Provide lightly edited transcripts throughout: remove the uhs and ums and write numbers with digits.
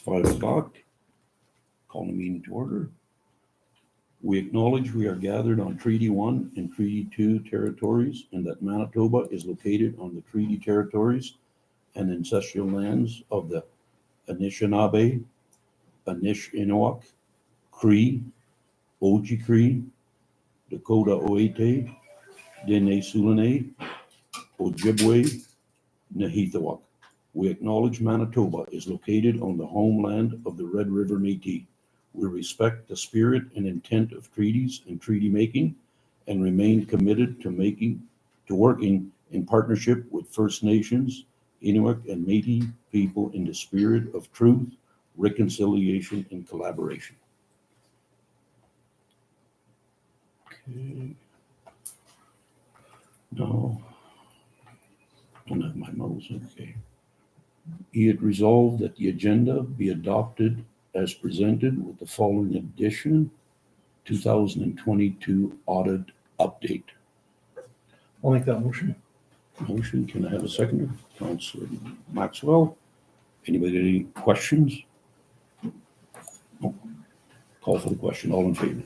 5 o'clock. Call the meeting to order. We acknowledge we are gathered on Treaty 1 and Treaty 2 territories, and that Manitoba is located on the treaty territories and ancestral lands of the Anishinaabe, Anishinaabeg, Cree, Oji-Cree, Dakota Oete, Dene Sulene, Ojibwe, Nehithawak. We acknowledge Manitoba is located on the homeland of the Red River Métis. We respect the spirit and intent of treaties and treaty making, and remain committed to working in partnership with First Nations, Inuit, and Métis people in the spirit of truth, reconciliation, and collaboration. Okay. No, I don't have my mouse. Okay. Be it resolved that the agenda be adopted as presented with the following addition: 2022 audit update. I'll make that motion. Motion, can I have a seconder? Councillor Maxwell. Anybody got any questions? No. Call for the question. All in favor?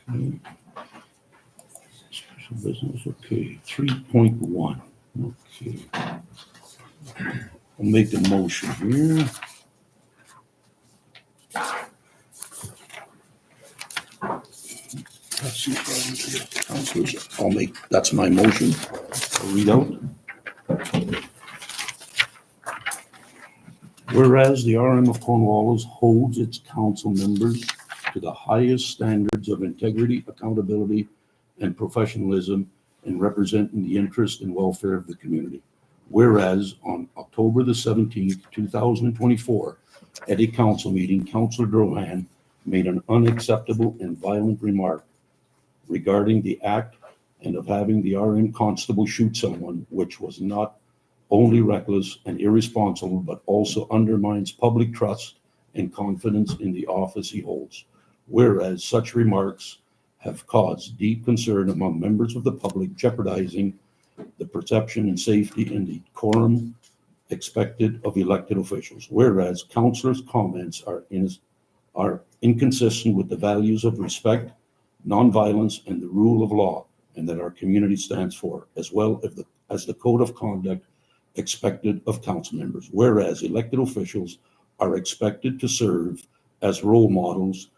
Okay. Special business, okay. 3.1. Okay. I'll make the motion here. Let's see if councilors, that's my motion. I'll read out. Whereas the RM of Cornwallis holds its council members to the highest standards of integrity, accountability, and professionalism in representing the interest and welfare of the community. Whereas on October the 17th, 2024, at a council meeting, Councillor Drohan made an unacceptable and violent remark regarding the act and of having the RM constable shoot someone, which was not only reckless and irresponsible, but also undermines public trust and confidence in the office he holds. Whereas such remarks have caused deep concern among members of the public, jeopardizing the perception and safety and decorum expected of elected officials. Whereas councillors' comments are inconsistent with the values of respect, nonviolence, and the rule of law, and that our community stands for, as well as the code of conduct expected of council members. Whereas elected officials are expected to serve as role models,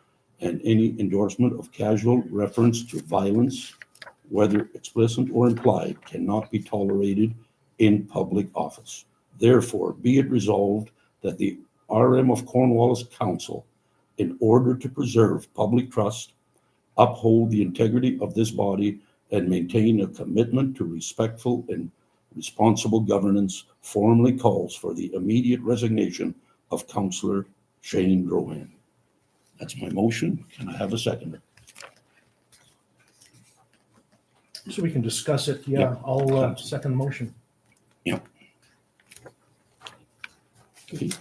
and any endorsement of casual reference to violence, whether explicit or implied, cannot be tolerated in public office. Therefore, be it resolved that the RM of Cornwallis Council, in order to preserve public trust, uphold the integrity of this body, and maintain a commitment to respectful and responsible governance, formally calls for the immediate resignation of Councillor Shane Drohan. That's my motion. Can I have a seconder? So we can discuss it. Yeah, Yeah. I'll second the motion. Yep. Okay.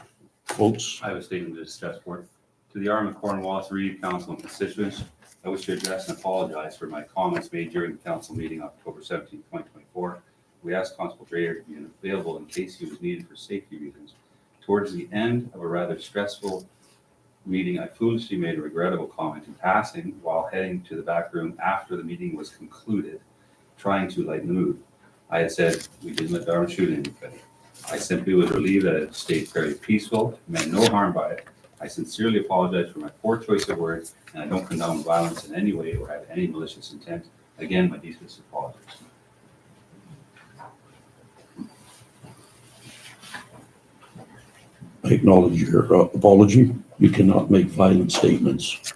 Folks, I have a statement to discuss, Board. To the RM of Cornwallis, Region Council, and constituents, I wish to address and apologize for my comments made during the council meeting October 17, 2024. We asked Constable Drayer to be available in case he was needed for safety reasons. Towards the end of a rather stressful meeting, I foolishly made a regrettable comment in passing while heading to the back room after the meeting was concluded, trying to lighten the mood. I had said we didn't let Darwin shoot anybody. I simply was relieved that it stayed very peaceful, meant no harm by it. I sincerely apologize for my poor choice of words, and I don't condone violence in any way or have any malicious intent. Again, my deepest apologies. I acknowledge your apology. You cannot make violent statements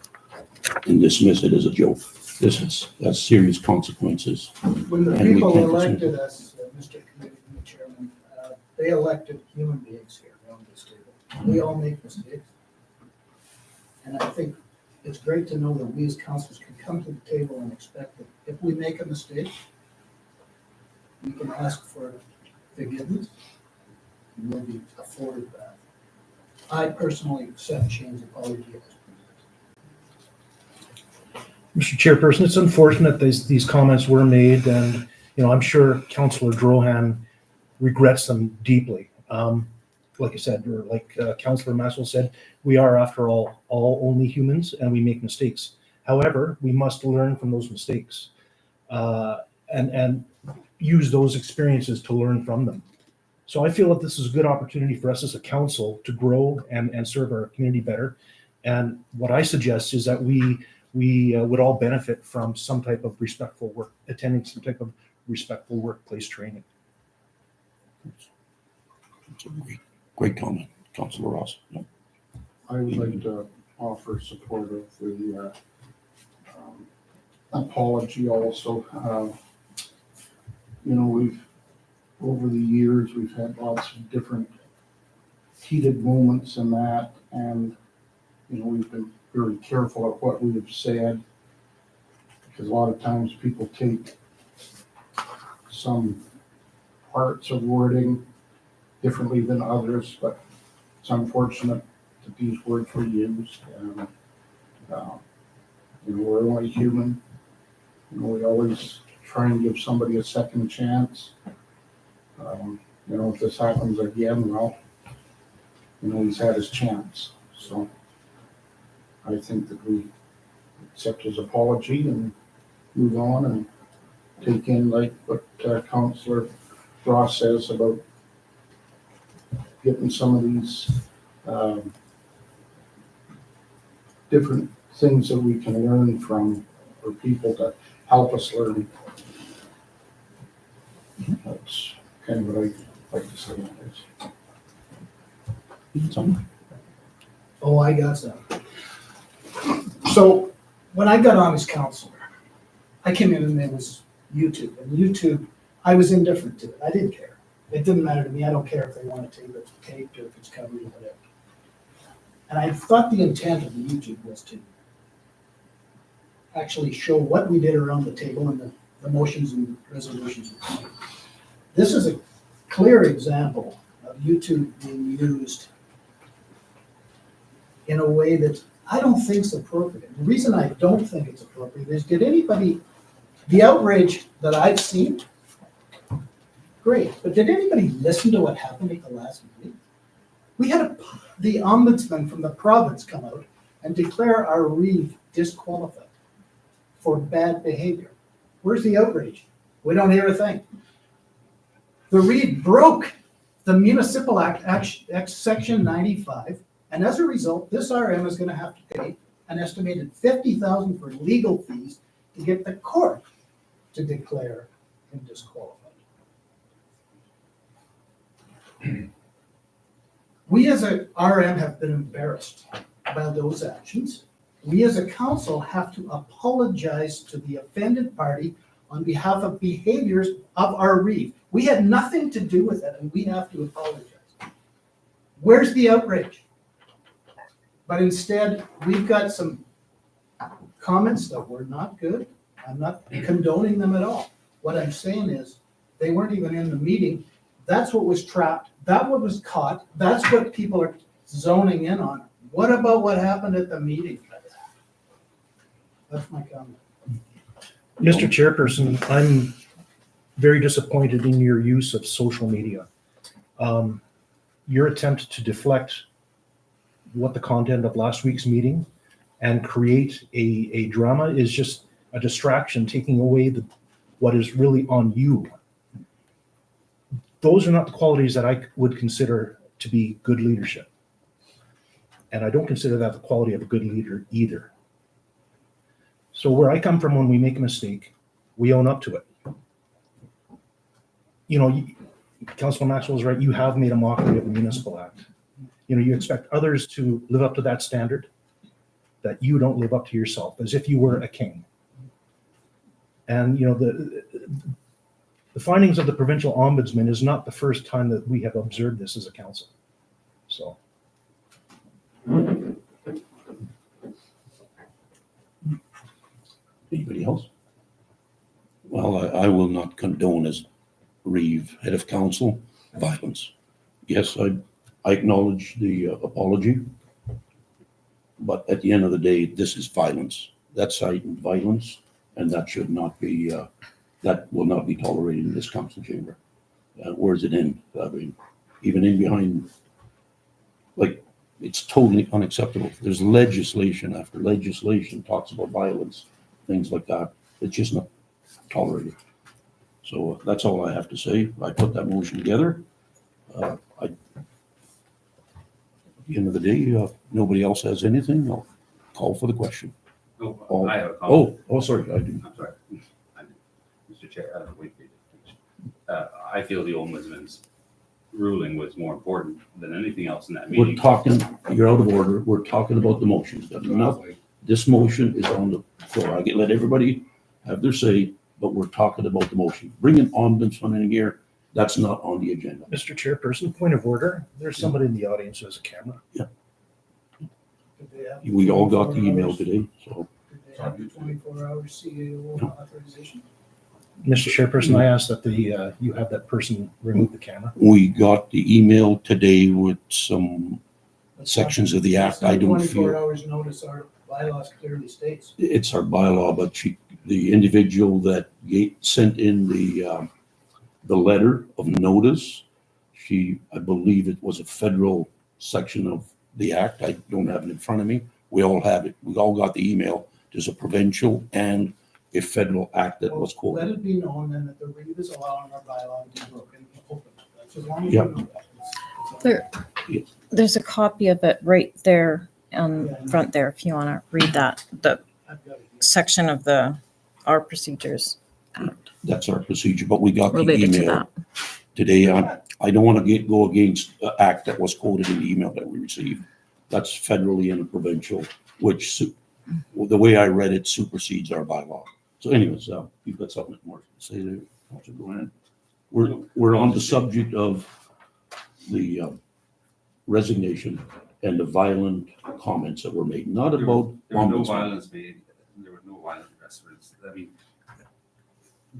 and dismiss it as a joke. This has serious consequences. When the And we people can't elected us, Mr. Committee Chairman, they elected human beings here around this table. We all make mistakes. And I think it's great to know that we as councillors can come to the table and expect that if we make a mistake, we can ask for forgiveness and we'll be afforded that. I personally accept Shane's apology as Mr. Chairperson, it's unfortunate these comments were made, and I'm sure Councillor Drohan regrets them deeply. like I said, or like Councillor Maxwell said, we are, after all only humans, and we make mistakes. However, we must learn from those mistakes, and use those experiences to learn from them. So I feel that this is a good opportunity for us as a council to grow and serve our community better. And what I suggest is that we would all benefit from some type of respectful work, attending some type of respectful workplace training. It's a great comment, Councillor Ross. Yeah. I would like to offer support of the apology also. We've, over the years, we've had lots of different heated moments in that, and, we've been very careful of what we have said, because a lot of times people take some parts of wording differently than others, but it's unfortunate that these words were used. And, we're only human. We always try and give somebody a second chance. If this happens again, well, he's had his chance. So I think that we accept his apology and move on and take in, like what Councillor Ross says about getting some of these different things that we can learn from, for people to help us learn. That's kind of what I'd like to say on this. Oh, I got some. So when I got on as councillor, I came in and there was YouTube. And YouTube, I was indifferent to it. I didn't care. It didn't matter to me. I don't care if they want to tape it taped or if it's covered or whatever. And I thought the intent of the YouTube was to actually show what we did around the table and the motions and resolutions. This is a clear example of YouTube being used in a way that I don't think is appropriate. The reason I don't think it's appropriate is, the outrage that I've seen, great, but did anybody listen to what happened at the last meeting? We had the ombudsman from the province come out and declare our reeve disqualified for bad behavior. Where's the outrage? We don't hear a thing. The reeve broke the Municipal Act Section 95, and as a result, this RM is going to have to pay an estimated $50,000 for legal fees to get the court to declare him disqualified. We as a RM have been embarrassed by those actions. We as a council have to apologize to the offended party on behalf of behaviors of our reeve. We had nothing to do with it, and we have to apologize. Where's the outrage? But instead, we've got some comments that were not good. I'm not condoning them at all. What I'm saying is, they weren't even in the meeting. That's what was trapped. That's what was caught. That's what people are zoning in on. What about what happened at the meeting? That's my comment. Mr. Chairperson, I'm very disappointed in your use of social media. Your attempt to deflect what the content of last week's meeting and create a drama is just a distraction, taking away what is really on you. Those are not the qualities that I would consider to be good leadership. And I don't consider that the quality of a good leader either. So where I come from, when we make a mistake, we own up to it. Councilor Maxwell is right. You have made a mockery of the Municipal Act. You expect others to live up to that standard, that you don't live up to yourself, as if you were a king. And, the findings of the provincial ombudsman is not the first time that we have observed this as a council. So. Anybody else? Well, I will not condone as reeve head of council violence. Yes, I acknowledge the apology, but at the end of the day, this is violence. That's heightened violence, and that should not be. That will not be tolerated in this council chamber. Where's it in? I mean, even in behind like, it's totally unacceptable. There's legislation after legislation talks about violence, things like that. It's just not tolerated. So that's all I have to say. I put that motion together. At the end of the day, nobody else has anything, I'll call for the question. No, I have a comment. Sorry, I do. I'm sorry. Mr. Chair, wait for you to finish. I feel the ombudsman's ruling was more important than anything else in that We're meeting. talking, you're out of order. We're talking about the motions. This motion is on the floor. I get, let everybody have their say, but we're talking about the motion. Bringing ombudsman in here, that's not on the agenda. Mr. Chairperson, point of order. There's somebody in the audience who has a camera. Did they have We all got the 24 email hours? today, so. Did they have the 24-hour CAO authorization? Mr. Chairperson, I ask that you have that person remove the camera. We got the email today with some That's not- sections of the act it's not I don't 24 feel, hours notice, our bylaws clearly states. it's our bylaw, but the individual that sent in the letter of notice, I believe it was a federal section of the act. I don't have it in front of me. We all have it. We all got the email. There's a provincial and a federal act that was Well, let quoted. it be known then that the read is allowing our bylaw to be broken open. That's as long as Yeah. you know that. It's- There's a copy of it right there on Yeah. front there if you want to read that, the I've got it. section of our procedures. That's our procedure, but we got the Related to email that. today. I don't want to go against the act that was quoted in the email that we received. That's federally and provincial, which the way I read it supersedes our bylaw. So anyways, you've got something more to say there. Councillor, go ahead. We're on the subject of the resignation and the violent comments that were made, not There about There was no ombudsman. violence made, there was no violent arrests. I mean,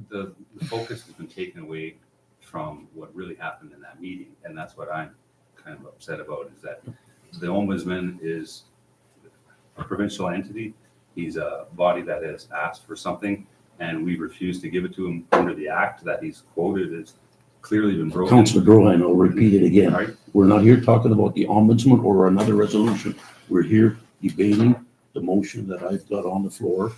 the focus has been taken away from what really happened in that meeting, and that's what I'm kind of upset about, is that the ombudsman is a provincial entity. He's a body that has asked for something, and we refuse to give it to him under the act that he's quoted. It's clearly been broken. Councillor Drohan, I'll repeat it again. Right? We're not here talking about the ombudsman or another resolution. We're here debating the motion that I've got on the floor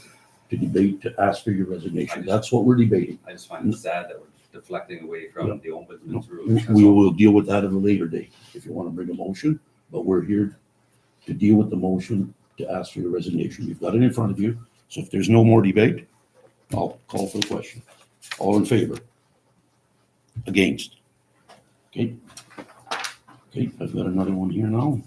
to ask for your resignation. That's what we're debating. I just find it sad that we're deflecting away from the ombudsman's ruling. That's We all. will deal with that at a later date if you want to bring a motion, but we're here to deal with the motion to ask for your resignation. You've got it in front of you. So if there's no more debate, I'll call for the question. All in favor? Against? Okay. Okay, I've got another one here now.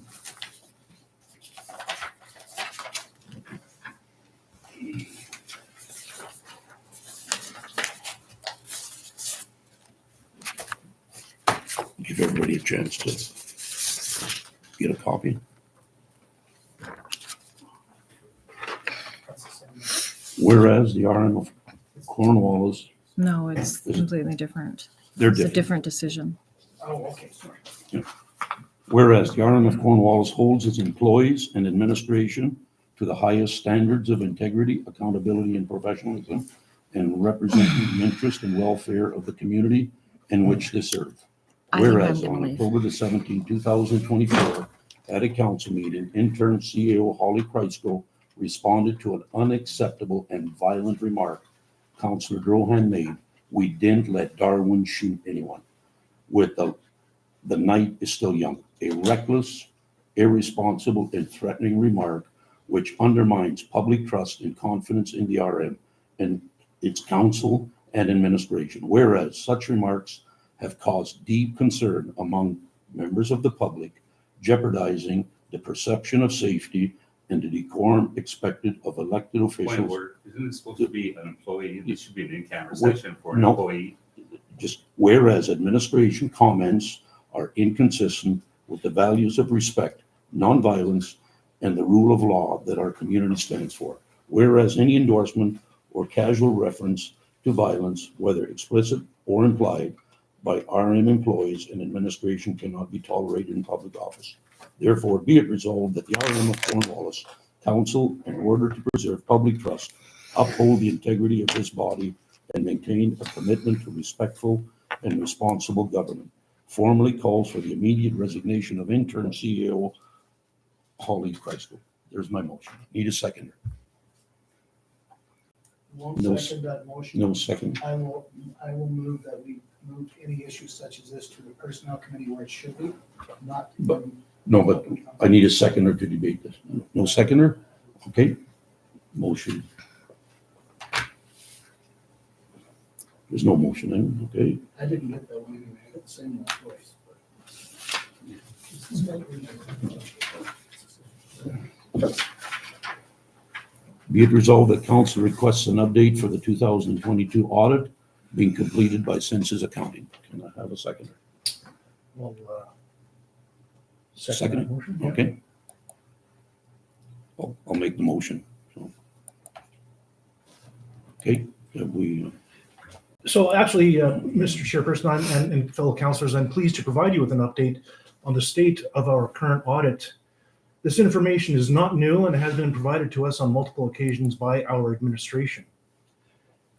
Give everybody a chance to get a copy. That's the same. Whereas the RM of Cornwallis, No, it's completely different. they're It's a different. different decision. Oh, okay, sorry. Whereas the RM of Cornwallis holds its employees and administration to the highest standards of integrity, accountability, and professionalism, and representing the interest and welfare of the community in which they serve. I think I'm Whereas gonna on leave. October the 17th, 2024, at a council meeting, interim CEO Holly Kreiskel responded to an unacceptable and violent remark Councillor Drohan made. We didn't let Darwin shoot anyone. With the night is still young. A reckless, irresponsible, and threatening remark which undermines public trust and confidence in the RM and its council and administration. Whereas such remarks have caused deep concern among members of the public, jeopardizing the perception of safety and the decorum expected of elected Point of officials. order, isn't this supposed to be an employee? This should be an in-camera Wait, session for an no. employee. Just whereas administration comments are inconsistent with the values of respect, nonviolence, and the rule of law that our community stands for. Whereas any endorsement or casual reference to violence, whether explicit or implied, by RM employees and administration cannot be tolerated in public office. Therefore, be it resolved that the RM of Cornwallis Council, in order to preserve public trust, uphold the integrity of this body, and maintain a commitment to respectful and responsible government, formally calls for the immediate resignation of interim CEO Holly Kreisel. There's my motion. Need a seconder. Won't No, second that motion. No second. I will move that we move any issues such as this to the personnel committee where it should be, not. But- No, but I need a seconder to debate this. No seconder? Okay. Motion. There's no motion in, okay? I didn't get that one anyway. I got the same one twice. Be it resolved that council requests an update for the 2022 audit being completed by Census Accounting. Can I have a seconder? Well, Second. that motion, yeah. Okay. I'll make the motion. So. Okay, have we, So actually, Mr. Chairperson and fellow councillors, I'm pleased to provide you with an update on the state of our current audit. This information is not new and has been provided to us on multiple occasions by our administration.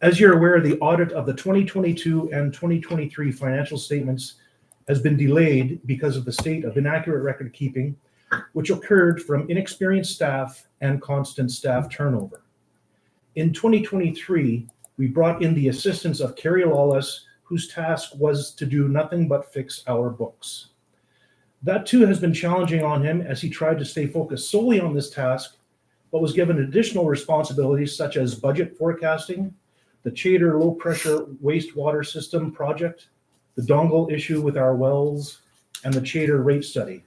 As you're aware, the audit of the 2022 and 2023 financial statements has been delayed because of the state of inaccurate record keeping, which occurred from inexperienced staff and constant staff turnover. In 2023, we brought in the assistance of Carrie Lawless, whose task was to do nothing but fix our books. That too has been challenging on him as he tried to stay focused solely on this task, but was given additional responsibilities such as budget forecasting, the Chater low pressure wastewater system project, the dongle issue with our wells, and the Chater rate study.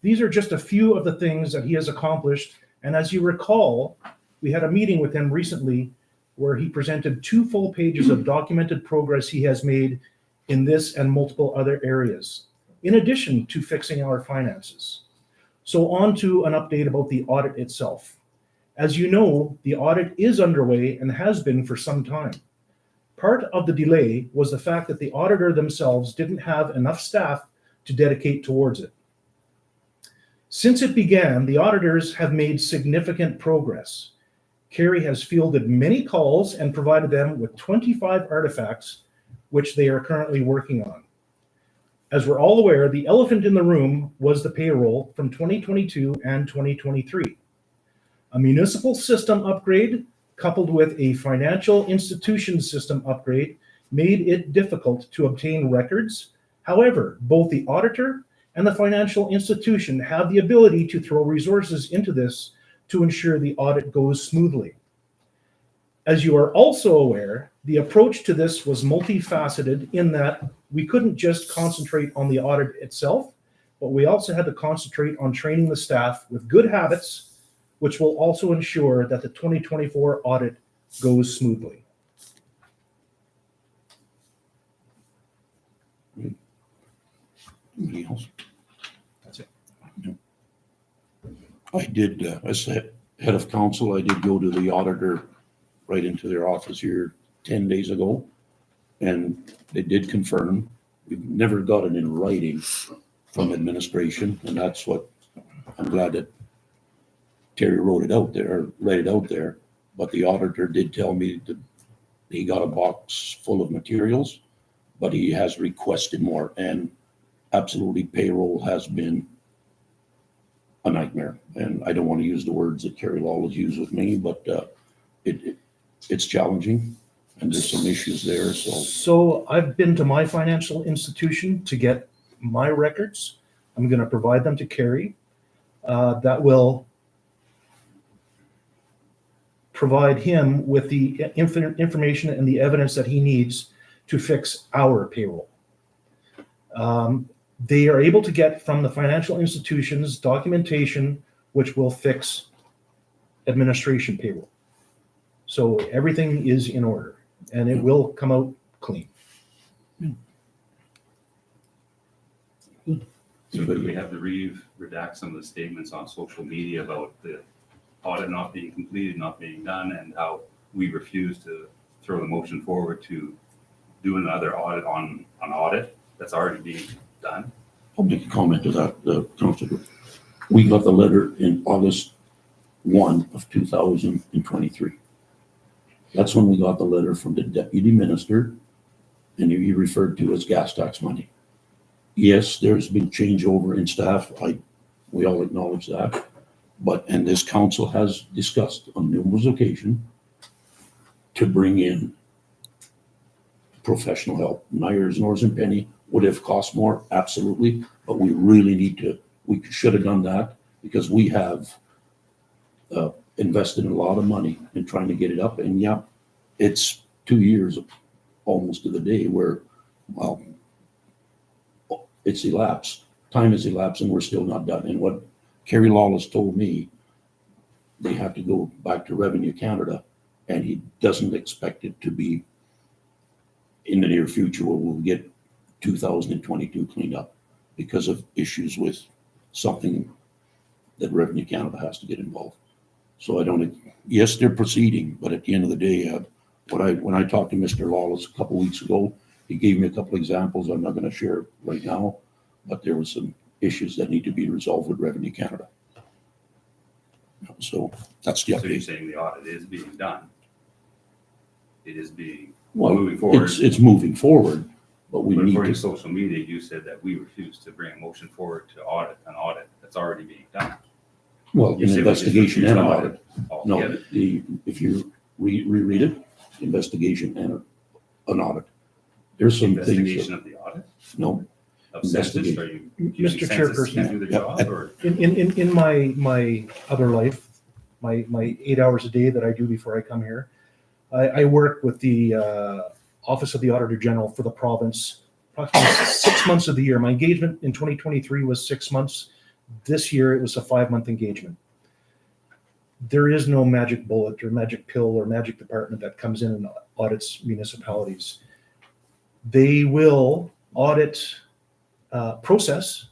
These are just a few of the things that he has accomplished. And as you recall, we had a meeting with him recently where he presented 2 full pages of documented progress he has made in this and multiple other areas, in addition to fixing our finances. So on to an update about the audit itself. As you know, the audit is underway and has been for some time. Part of the delay was the fact that the auditor themselves didn't have enough staff to dedicate towards it. Since it began, the auditors have made significant progress. Carrie has fielded many calls and provided them with 25 artifacts, which they are currently working on. As we're all aware, the elephant in the room was the payroll from 2022 and 2023. A municipal system upgrade coupled with a financial institution system upgrade made it difficult to obtain records. However, both the auditor and the financial institution have the ability to throw resources into this to ensure the audit goes smoothly. As you are also aware, the approach to this was multifaceted in that we couldn't just concentrate on the audit itself, but we also had to concentrate on training the staff with good habits, which will also ensure that the 2024 audit goes smoothly. anybody else? That's it. I did, as head of council, I did go to the auditor right into their office here 10 days ago. And they did confirm, we've never got it in writing from administration. And that's what, I'm glad that Terry wrote it out there, or read it out there. But the auditor did tell me that he got a box full of materials, but he has requested more. And absolutely, payroll has been a nightmare. And I don't want to use the words that Carrie Lawless used with me, but it's challenging. And there's some issues there, so. So I've been to my financial institution to get my records. I'm going to provide them to Carrie. That will provide him with the information and the evidence that he needs to fix our payroll. They are able to get from the financial institutions documentation which will fix administration payroll. So everything is in order. And it will come out clean. So do we have to redact some of the statements on social media about the audit not being completed, not being done, and how we refuse to throw the motion forward to do another audit on an audit that's already being done? I'll make a comment to that, Councillor. We got the letter in August 1 of 2023. That's when we got the letter from the deputy minister, and he referred to as gas tax money. yes, there's been changeover in staff. We all acknowledge that. And this council has discussed on numerous occasions to bring in professional help. Myers, Norris and Penny would have cost more, absolutely, but we really we should have done that because we have invested a lot of money in trying to get it up. And yeah, it's 2 years almost to the day where, well, it's elapsed. Time has elapsed and we're still not done. And what Kerry Lawless told me, they have to go back to Revenue Canada, and he doesn't expect it to be in the near future where we'll get 2022 cleaned up because of issues with something that Revenue Canada has to get involved. So yes, they're proceeding, but at the end of the day, when I talked to Mr. Lawless a couple weeks ago, he gave me a couple examples. I'm not going to share right now, but there were some issues that need to be resolved with Revenue Canada. So that's the So you're update. saying the audit is being done? It is being Well, moving forward. it's moving forward, but we But need according to. to social media, you said that we refused to bring a motion forward to audit an audit that's already being done. Well, You an said we just investigation and an refused audit. No, altogether. if you reread it, investigation and an audit. There's some things, Investigation of the audit, no, of census, are you Mr. using census to Chairperson. do the Yeah. job, or? In my other life, my 8 hours a day that I do before I come here, I work with the Office of the Auditor General for the province approximately 6 months of the year. My engagement in 2023 was 6 months. This year, it was a 5-month engagement. There is no magic bullet or magic pill or magic department that comes in and audits municipalities. They will audit process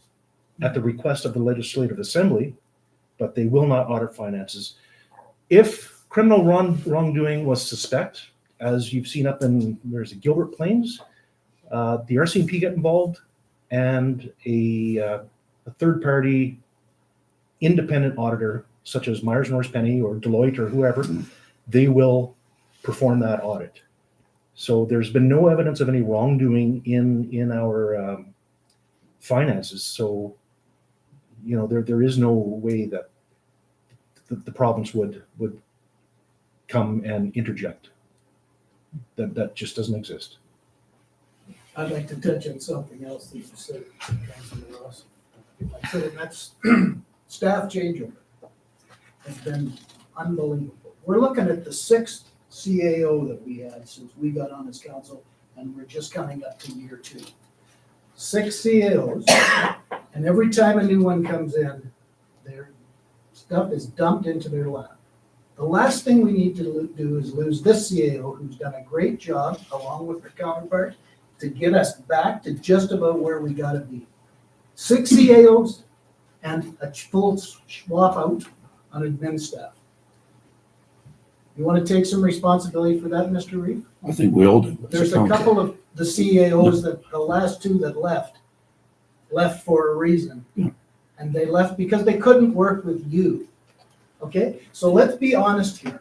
at the request of the Legislative Assembly, but they will not audit finances. If criminal wrongdoing was suspect, as you've seen up in, there's a Gilbert Plains, the RCMP get involved, and a third-party independent auditor, such as Myers, Norris, Penny, or Deloitte, or whoever, they will perform that audit. So there's been no evidence of any wrongdoing in our finances. So, there is no way that the province would come and interject. That just doesn't exist. I'd like to touch on something else that you said, Councillor Ross. If I could, and that's staff changeover. Has been unbelievable. We're looking at the 6th CAO that we had since we got on as council, and we're just coming up to year 2. 6 CAOs, and every time a new one comes in, their stuff is dumped into their lap. The last thing we need to do is lose this CAO, who's done a great job, along with her counterpart, to get us back to just about where we gotta be. 6 CAOs and a full swap out on admin staff. You want to take some responsibility for that, Mr. Reeve? I think we all do. There's a couple of the CAOs that, the last 2 that left for a reason. Yeah. And they left because they couldn't work with you. Okay, so let's be honest here.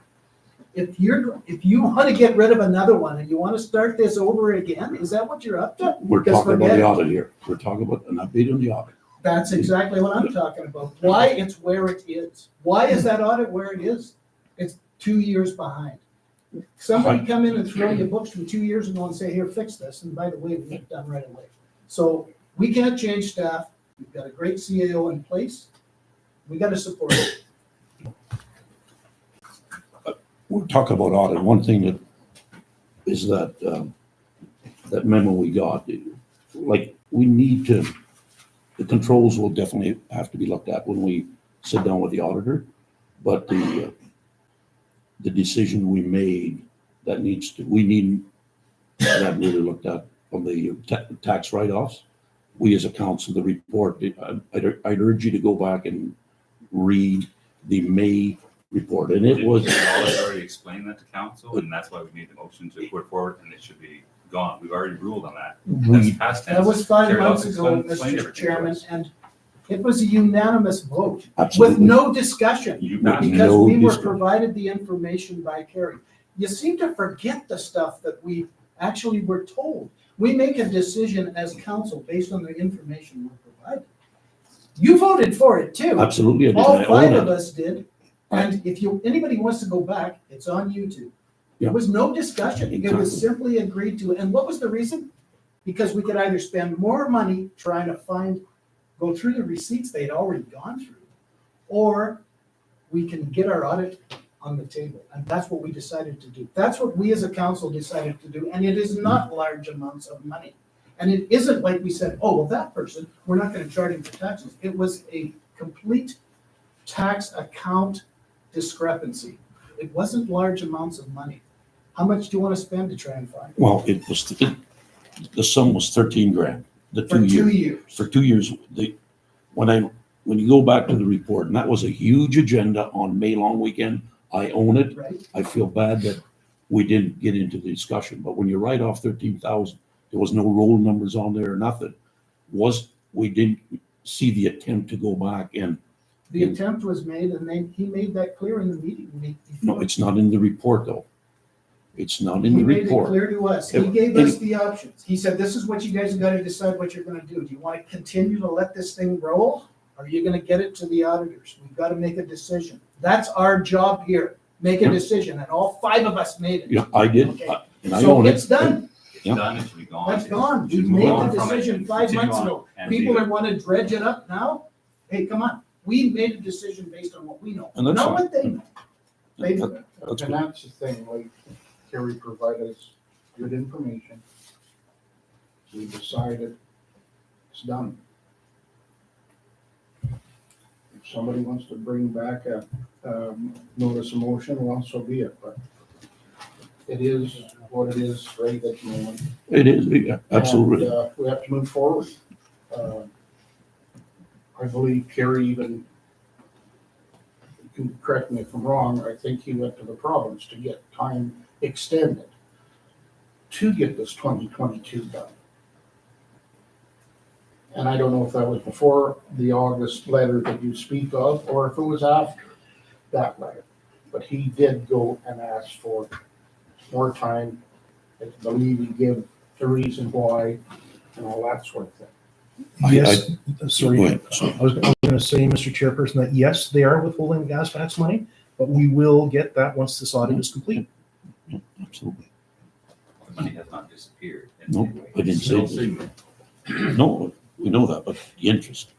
If you want to get rid of another one and you want to start this over again, is that what you're up to? We're Because talking about forget the it. audit here. We're talking about an update on the audit. That's exactly what I'm talking about. Why it's where it is. Why is that audit where it is? It's 2 years behind. Somebody come in and throw you books from 2 years ago and say, here, fix this. And by the way, we get it done right away. So we can't change staff. We've got a great CAO in place. We got to support it. We're talking about audit. One thing that is that memo we got, like, we need to, the controls will definitely have to be looked at when we sit down with the auditor, but the decision we made we need that really looked at on the tax write-offs. We as a council, the report, I'd urge you to go back and read the May report, and it was. Did Lawless already explained that to council, and that's why we made the motion to put forward, and it should be gone. We've already ruled on that. That's past tense. That was 5 Carrie months Lawless ago, explained Mr. everything to Chairman, us. and it was a unanimous vote with Absolutely. no discussion. You passed it. Because No we were discussion. provided the information by Kerry. You seem to forget the stuff that we actually were told. We make a decision as council based on the information we're provided. You voted for it too. Absolutely, I did. All I five own of it. us did. And if anybody wants to go back, it's on YouTube. Yeah. There was no discussion. It was Exactly. simply agreed to. And what was the reason? Because we could either spend more money trying to go through the receipts they'd already gone through, or we can get our audit on the table. And that's what we decided to do. That's what we as a council decided to do. And it is not large amounts of money. And it isn't like we said, oh, well, that person, we're not going to charge him for taxes. It was a complete tax account discrepancy. It wasn't large amounts of money. How much do you want to spend to try and find it? Well, the sum was 13 grand, the For 2 2 years. years. For 2 years, when you go back to the report, and that was a huge agenda on May long weekend, I own it. Right? I feel bad that we didn't get into the discussion, but when you write off 13,000, there was no roll numbers on there or nothing. We didn't see the attempt to go back and, The attempt was made, and he made that clear in the meeting. no, it's not in the report though. It's not in He the made it report. clear to us. He If- gave us the options. He said, this is what you guys have got to decide what you're going to do. Do you want to continue to let this thing roll? Or are you going to get it to the auditors? We've got to make a decision. That's our job here. Make a Yeah. decision. And all five of us made it. Yeah, I did, Okay. and I So own it. it's done. It's Yeah. done, it should be gone. That's gone. Should We move made on the from it decision and 5 continue months on ago. and People leave that it. want to dredge it up now, hey, come on. We made a decision based on what we know, And that's not fine. what they know. They- That- That's And good. that's the thing, like Kerry provided us good information. We decided it's done. If somebody wants to bring back a notice of motion, well, so be it, but it is what it is right at the moment. It is, yeah, absolutely. And, we have to move forward. I believe Kerry even, you can correct me if I'm wrong, I think he went to the province to get time extended to get this 2022 done. And I don't know if that was before the August letter that you speak of, or if it was after that letter. But he did go and ask for more time. I believe he gave the reason why and all that sort of thing. Yes, Go sorry. ahead. Sorry. I was going to say, Mr. Chairperson, that yes, they are withholding gas tax money, but we will get that once this audit is complete. Absolutely. The money has not disappeared. in Nope, any way. I didn't It's say still this. sitting No, we know that, but the interest.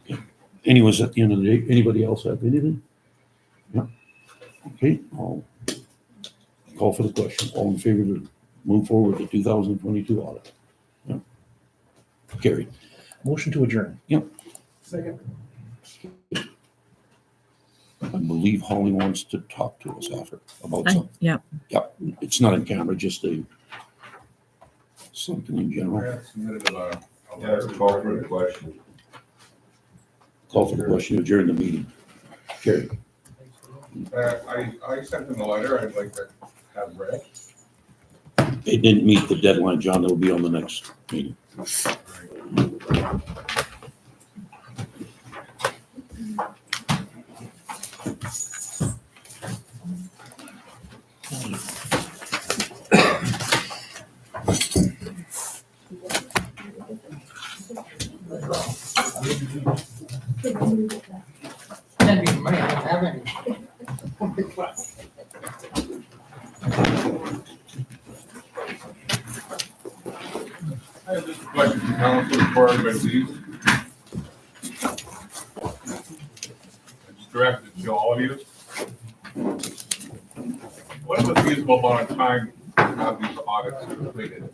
Yeah. Anyways, at the end of the day, anybody else have anything? Yeah. Okay, I'll call for the question. All in favor to move forward the 2022 audit? Yeah. Carried. Motion to adjourn. Second. I believe Holly wants to talk to us after about I- something. Yeah, Yeah, it's not in camera, just something in general. Yeah, call for the question. Call for the question, adjourn the meeting. Carried. I sent them a letter I'd like to have read. They didn't meet the deadline, John. They'll be on the next meeting. I have just a question for council before everybody leaves. It's directed to all of you. What is a feasible amount of time to have these audits completed?